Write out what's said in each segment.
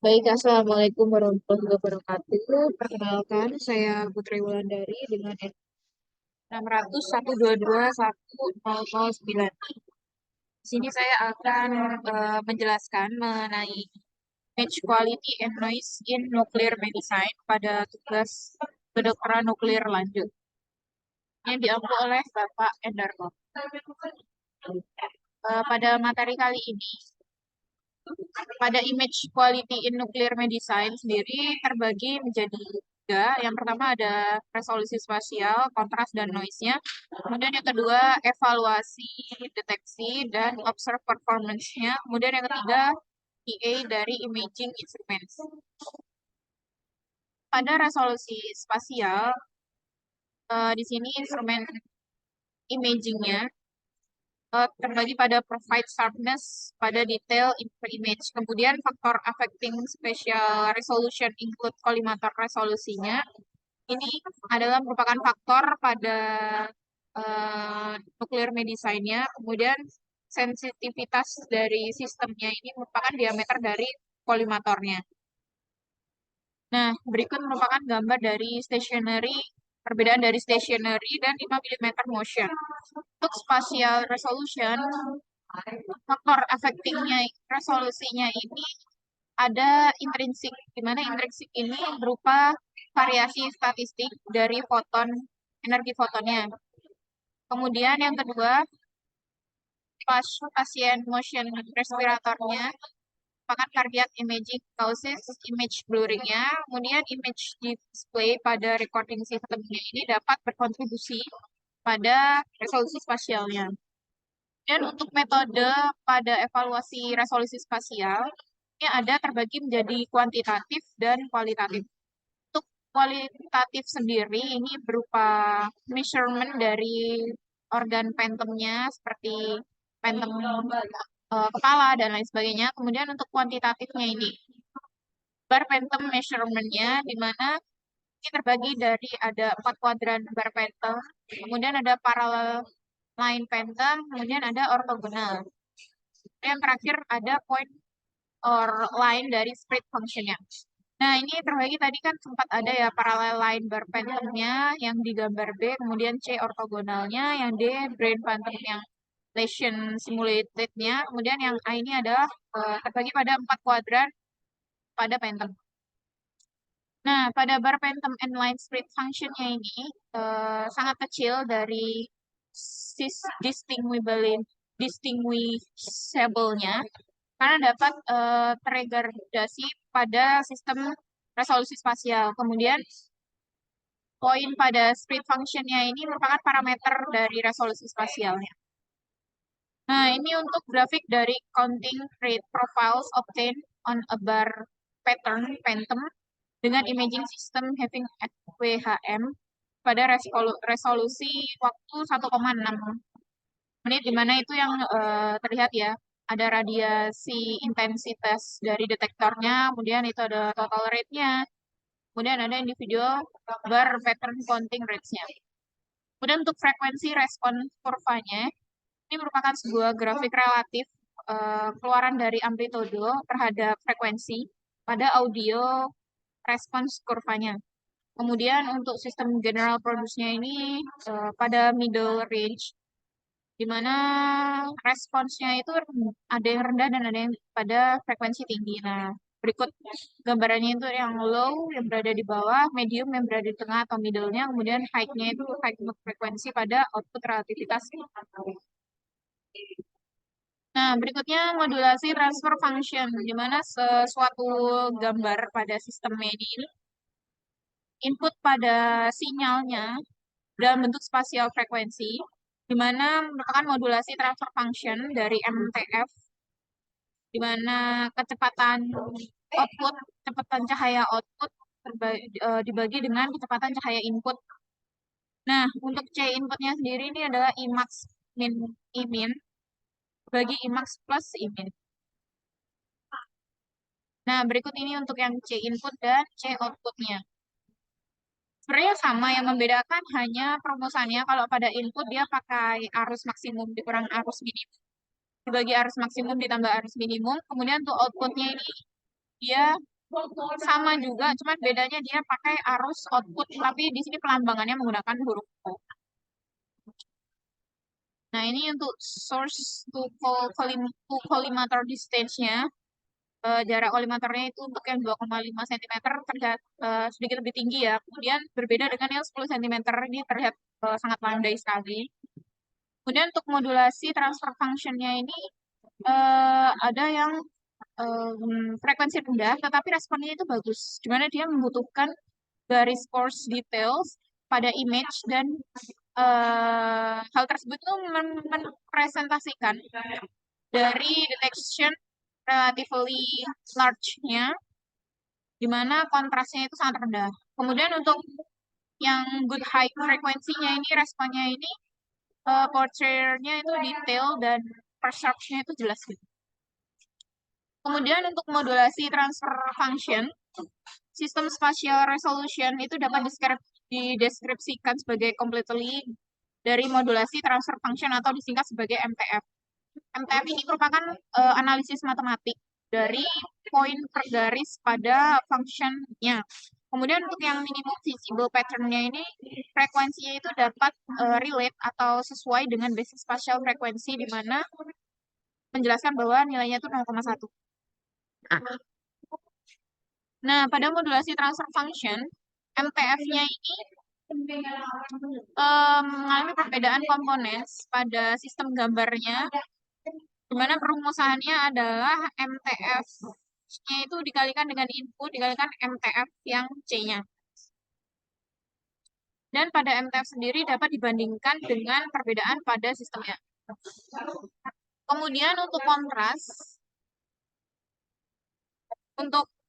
Baik, Assalamualaikum warahmatullahi wabarakatuh. Perkenalkan, saya Putri Wulandari dengan NIM 60012210009. Di sini saya akan menjelaskan mengenai image quality and noise in nuclear medicine pada tugas kedokteran nuklir lanjut yang diampu oleh Bapak Endarko. Pada materi kali ini, pada image quality in nuclear medicine sendiri terbagi menjadi tiga. Yang pertama ada resolusi spasial, kontras, dan noise-nya. Kemudian yang kedua, evaluasi, deteksi, dan observe performance-nya. Kemudian yang ketiga, PA dari imaging instruments. Pada resolusi spasial, di sini instrumen imaging-nya terbagi pada provide sharpness pada detail per image. Kemudian faktor affecting spatial resolution include collimator resolusinya. Ini adalah merupakan faktor pada nuclear medicine-nya. Kemudian sensitivitas dari sistemnya ini merupakan diameter dari kolimatornya. Nah, berikut merupakan gambar dari stationary, perbedaan dari stationary dan 5 mm motion. Untuk spatial resolution, faktor affectingnya resolusinya ini ada intrinsik, di mana intrinsik ini berupa variasi statistik dari foton, energi fotonnya. Kemudian yang kedua, pasien motion respiratornya merupakan cardiac imaging causes image blurring-nya. Kemudian image display pada recording system-nya ini dapat berkontribusi pada resolusi spasialnya. Dan untuk metode pada evaluasi resolusi spasial, ini ada terbagi menjadi kuantitatif dan kualitatif. Untuk kualitatif sendiri, ini berupa measurement dari organ phantomnya, seperti phantom kepala dan lain sebagainya. Kemudian untuk kuantitatifnya ini, bar phantom measurement-nya, di mana ini terbagi dari ada 4 kuadran bar phantom, kemudian ada parallel line phantom, kemudian ada ortogonal. Yang terakhir ada point or line dari spread function-nya. Nah, ini terbagi tadi kan sempat ada ya parallel line bar phantom-nya yang di gambar B, kemudian C ortogonalnya, yang D brain phantom yang lesion simulated-nya, kemudian yang A ini adalah terbagi pada 4 kuadran pada phantom. Nah, pada bar phantom and line spread function-nya ini sangat kecil dari distinguishable-nya karena dapat terdegradasi pada sistem resolusi spasial. Kemudian poin pada spread function-nya ini merupakan parameter dari resolusi spasialnya. Nah, ini untuk grafik dari counting rate profiles obtained on a bar pattern phantom dengan imaging system having FWHM pada resolusi waktu 1,6 menit, di mana itu yang terlihat ya, ada radiasi intensitas dari detektornya, kemudian itu ada total rate-nya, kemudian ada individual bar pattern counting rates-nya. Kemudian untuk frekuensi respon kurvanya, ini merupakan sebuah grafik relatif keluaran dari amplitudo terhadap frekuensi pada audio respons kurvanya. Kemudian untuk sistem general produce-nya ini pada middle range, di mana responsnya itu ada yang rendah dan ada yang pada frekuensi tinggi. Nah, berikut gambarannya itu yang low yang berada di bawah, medium yang berada di tengah atau middle-nya, kemudian high-nya itu high frekuensi pada output relativitas. Nah, berikutnya modulasi transfer function, di mana sesuatu gambar pada sistem ini input pada sinyalnya dalam bentuk spasial frekuensi, di mana merupakan modulasi transfer function dari MTF, di mana kecepatan output, kecepatan cahaya output dibagi dengan kecepatan cahaya input. Nah, untuk C inputnya sendiri ini adalah Imax min Imin bagi Imax plus Imin. Nah, berikut ini untuk yang C input dan C outputnya. Sebenarnya sama, yang membedakan hanya perumusannya. Kalau pada input dia pakai arus maksimum dikurang arus minimum. dibagi arus maksimum ditambah arus minimum. Kemudian untuk outputnya ini dia sama juga, cuman bedanya dia pakai arus output, tapi di sini pelambangannya menggunakan huruf O. Nah, ini untuk source to collimator distance-nya. Jarak kolimatornya itu untuk yang 2,5 cm terlihat sedikit lebih tinggi ya. Kemudian berbeda dengan yang 10 cm ini terlihat sangat landai sekali. Kemudian untuk modulasi transfer function-nya ini ada yang frekuensi rendah, tetapi responnya itu bagus. Dimana dia membutuhkan garis coarse details pada image dan hal tersebut itu mempresentasikan dari detection relatively large-nya, di mana kontrasnya itu sangat rendah. Kemudian untuk yang good high frekuensinya ini, responnya ini portrayal-nya itu detail dan perception-nya itu jelas gitu. Kemudian untuk modulasi transfer function, sistem spatial resolution itu dapat dideskripsikan sebagai completely dari modulasi transfer function atau disingkat sebagai MTF. MTF ini merupakan analisis matematik dari poin per garis pada function-nya. Kemudian untuk yang minimum visible pattern-nya ini, frekuensinya itu dapat relate atau sesuai dengan basis spatial frekuensi, di mana menjelaskan bahwa nilainya itu 0,1. Nah, pada modulasi transfer function, MTF-nya ini mengalami perbedaan komponen pada sistem gambarnya, di mana perumusannya adalah MTF-nya itu dikalikan dengan input, dikalikan MTF yang C-nya. Dan pada MTF sendiri dapat dibandingkan dengan perbedaan pada sistemnya. Kemudian untuk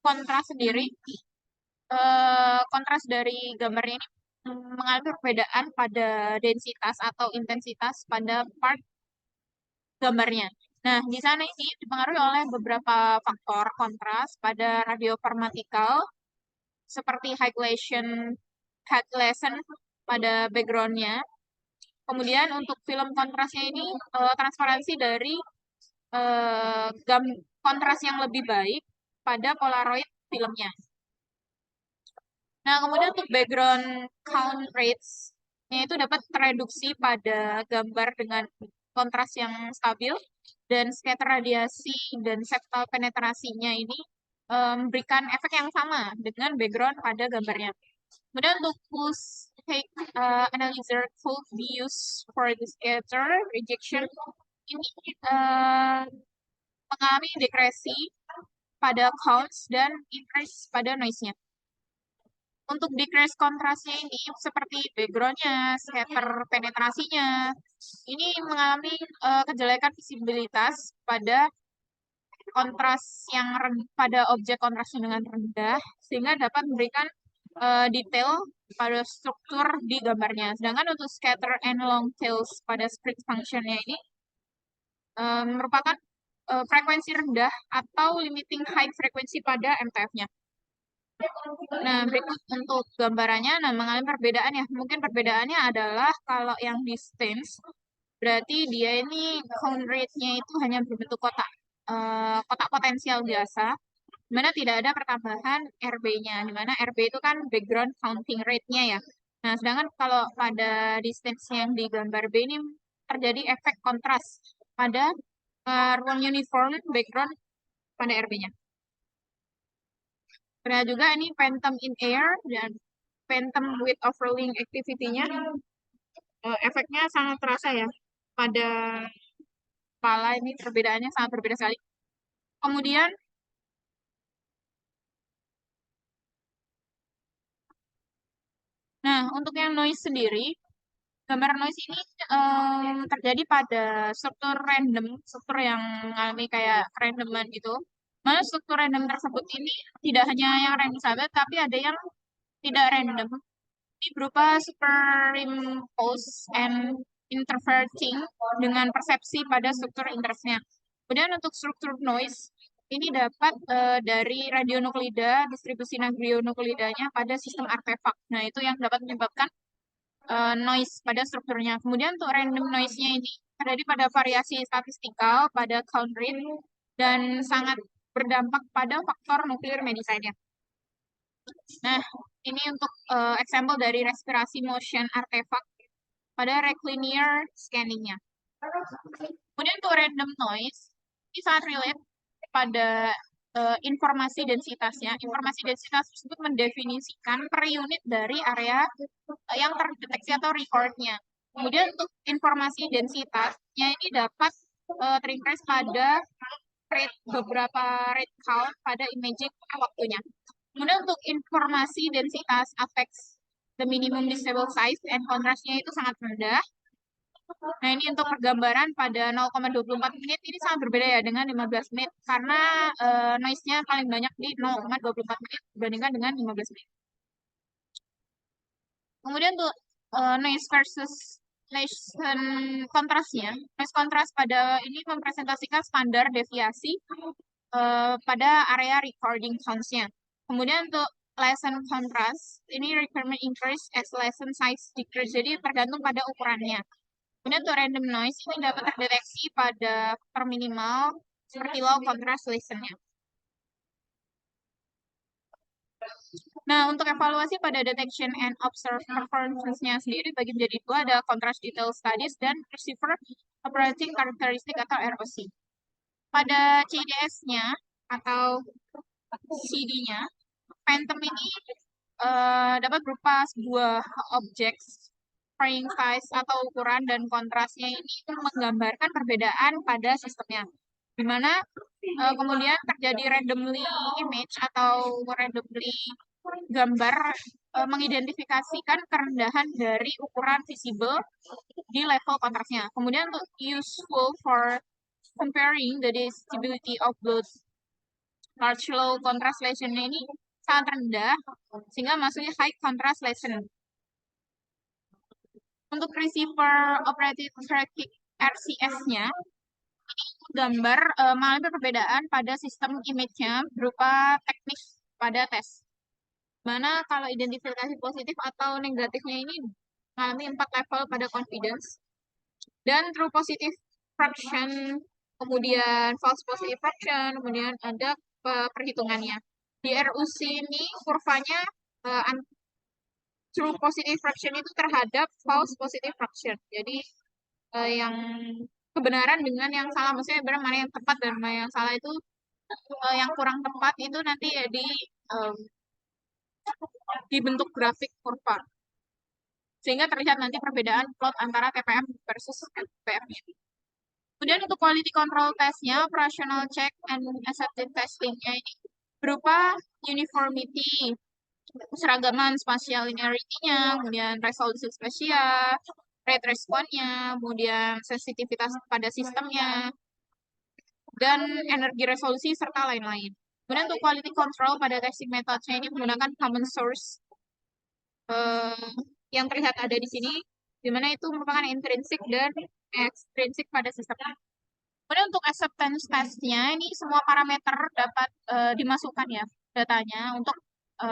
kontras sendiri, kontras dari gambarnya ini mengalami perbedaan pada densitas atau intensitas pada part gambarnya. Nah, di sana ini dipengaruhi oleh beberapa faktor kontras pada radiofarmatikal, seperti high glation pada background-nya. Kemudian untuk film kontrasnya ini, transparansi dari kontras yang lebih baik pada polaroid filmnya. Nah, kemudian untuk background count rates, itu dapat tereduksi pada gambar dengan kontras yang stabil, dan scatter radiasi dan septal penetrasinya ini memberikan efek yang sama dengan background pada gambarnya. Kemudian untuk pulse take analyzer could be used for the scatter rejection, ini mengalami degresi pada counts dan increase pada noise-nya. Untuk decrease kontrasnya ini seperti background-nya, scatter penetrasinya, ini mengalami kejelekan visibilitas pada kontras yang pada objek kontrasnya dengan rendah, sehingga dapat memberikan detail pada struktur di gambarnya. Sedangkan untuk scatter and long tails pada split function-nya ini merupakan frekuensi rendah atau limiting high frekuensi pada MTF-nya. Nah, berikut untuk gambarannya, nah mengalami perbedaan ya. Mungkin perbedaannya adalah kalau yang distance, berarti dia ini count rate-nya itu hanya berbentuk kotak, kotak potensial biasa, di mana tidak ada pertambahan RB-nya, di mana RB itu kan background counting rate-nya ya. Nah, sedangkan kalau pada distance yang di gambar B ini terjadi efek kontras pada ruang uniform background pada RB-nya. Pernah juga ini phantom in air dan phantom with overlaying activity-nya efeknya sangat terasa ya pada kepala, ini perbedaannya sangat berbeda sekali. Kemudian nah, untuk yang noise sendiri, gambar noise ini terjadi pada struktur random, struktur yang mengalami kayak randoman gitu. Mana struktur random tersebut ini tidak hanya yang random saja, tapi ada yang tidak random. Ini berupa superimpose and interferting dengan persepsi pada struktur interestnya. Kemudian untuk struktur noise, ini dapat dari radionuklida, distribusi radionuklidanya pada sistem artefak. Nah, itu yang dapat menyebabkan noise pada strukturnya. Kemudian untuk random noise-nya ini terjadi pada variasi statistikal, pada count rate, dan sangat berdampak pada faktor nuklir medisinnya. Nah, ini untuk example dari respirasi motion artifact pada reclinier scanning-nya. Kemudian untuk random noise, ini sangat relate pada informasi densitasnya. Informasi densitas tersebut mendefinisikan per unit dari area yang terdeteksi atau recordnya. Kemudian untuk informasi densitasnya ini dapat terincrease pada beberapa rate count pada imaging waktunya. Kemudian untuk informasi densitas affects the minimum disable size and contrastnya itu sangat rendah. Nah, ini untuk pergambaran pada 0,24 menit ini sangat berbeda ya dengan 15 menit karena noise-nya paling banyak di 0,24 menit dibandingkan dengan 15 menit. Kemudian untuk noise versus lesion kontrasnya, noise kontras pada ini mempresentasikan standar deviasi pada area recording counts-nya. Kemudian untuk lesson contrast, ini requirement increase as lesson size decrease, jadi tergantung pada ukurannya. Kemudian untuk random noise, ini dapat terdeteksi pada per minimal seperti low contrast listen-nya. Nah, untuk evaluasi pada detection and observe performance-nya sendiri bagi menjadi dua, ada contrast detail studies dan receiver operating characteristic atau ROC. Pada CDS-nya atau CD-nya, phantom ini dapat berupa sebuah objek frame size atau ukuran dan kontrasnya ini menggambarkan perbedaan pada sistemnya, di mana kemudian terjadi randomly image atau randomly gambar mengidentifikasikan kerendahan dari ukuran visible di level kontrasnya. Kemudian untuk useful for comparing the visibility of those large low contrast lesion ini sangat rendah sehingga masuknya high contrast lesion. Untuk receiver operating characteristic RCS-nya gambar mengalami perbedaan pada sistem image-nya berupa teknik pada tes. Mana kalau identifikasi positif atau negatifnya ini mengalami 4 level pada confidence. Dan true positive fraction, kemudian false positive fraction, kemudian ada perhitungannya. Di RUC ini kurvanya true positive fraction itu terhadap false positive fraction. Jadi yang kebenaran dengan yang salah, maksudnya benar mana yang tepat dan mana yang salah itu yang kurang tepat itu nanti dibentuk grafik kurva sehingga terlihat nanti perbedaan plot antara TPM versus FPM. Kemudian untuk quality control testnya, operational check and acceptance testingnya ini berupa uniformity, keseragaman spasial linearity-nya, kemudian resolusi spasial, rate response-nya, kemudian sensitivitas pada sistemnya, dan energi resolusi, serta lain-lain. Kemudian untuk quality control pada testing methodnya ini menggunakan common source yang terlihat ada di sini, di mana itu merupakan intrinsic dan extrinsic pada sistemnya. Kemudian untuk acceptance testnya, ini semua parameter dapat dimasukkan ya datanya untuk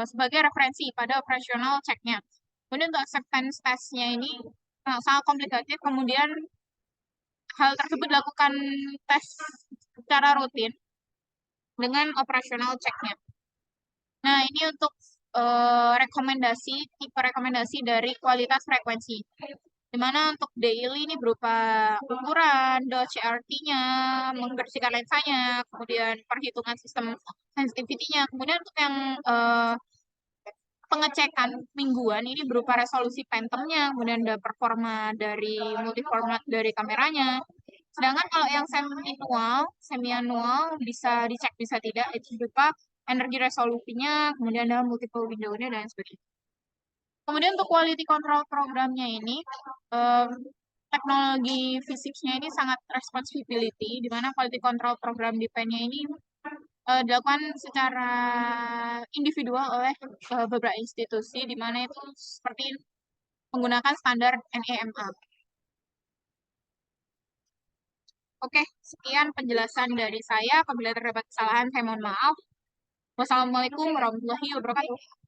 sebagai referensi pada operational check-nya. Kemudian untuk acceptance testnya ini sangat komplikatif, kemudian hal tersebut dilakukan tes secara rutin dengan operational check-nya. Nah, ini untuk tipe rekomendasi dari kualitas frekuensi. Di mana untuk daily ini berupa ukuran, CRT-nya, membersihkan lensanya, kemudian perhitungan sistem sensitivity-nya. Kemudian untuk yang pengecekan mingguan ini berupa resolusi phantom-nya, kemudian ada performa dari multiformat dari kameranya. Sedangkan kalau yang semi-annual bisa dicek bisa tidak, itu berupa energi resolusinya, kemudian ada multiple window-nya dan sebagainya. Kemudian untuk quality control programnya ini, teknologi fisiknya ini sangat responsibility, di mana quality control program di PEN-nya ini dilakukan secara individual oleh beberapa institusi, di mana itu seperti menggunakan standar NEMA. Oke, sekian penjelasan dari saya. Apabila terdapat kesalahan, saya mohon maaf. Wassalamualaikum warahmatullahi wabarakatuh.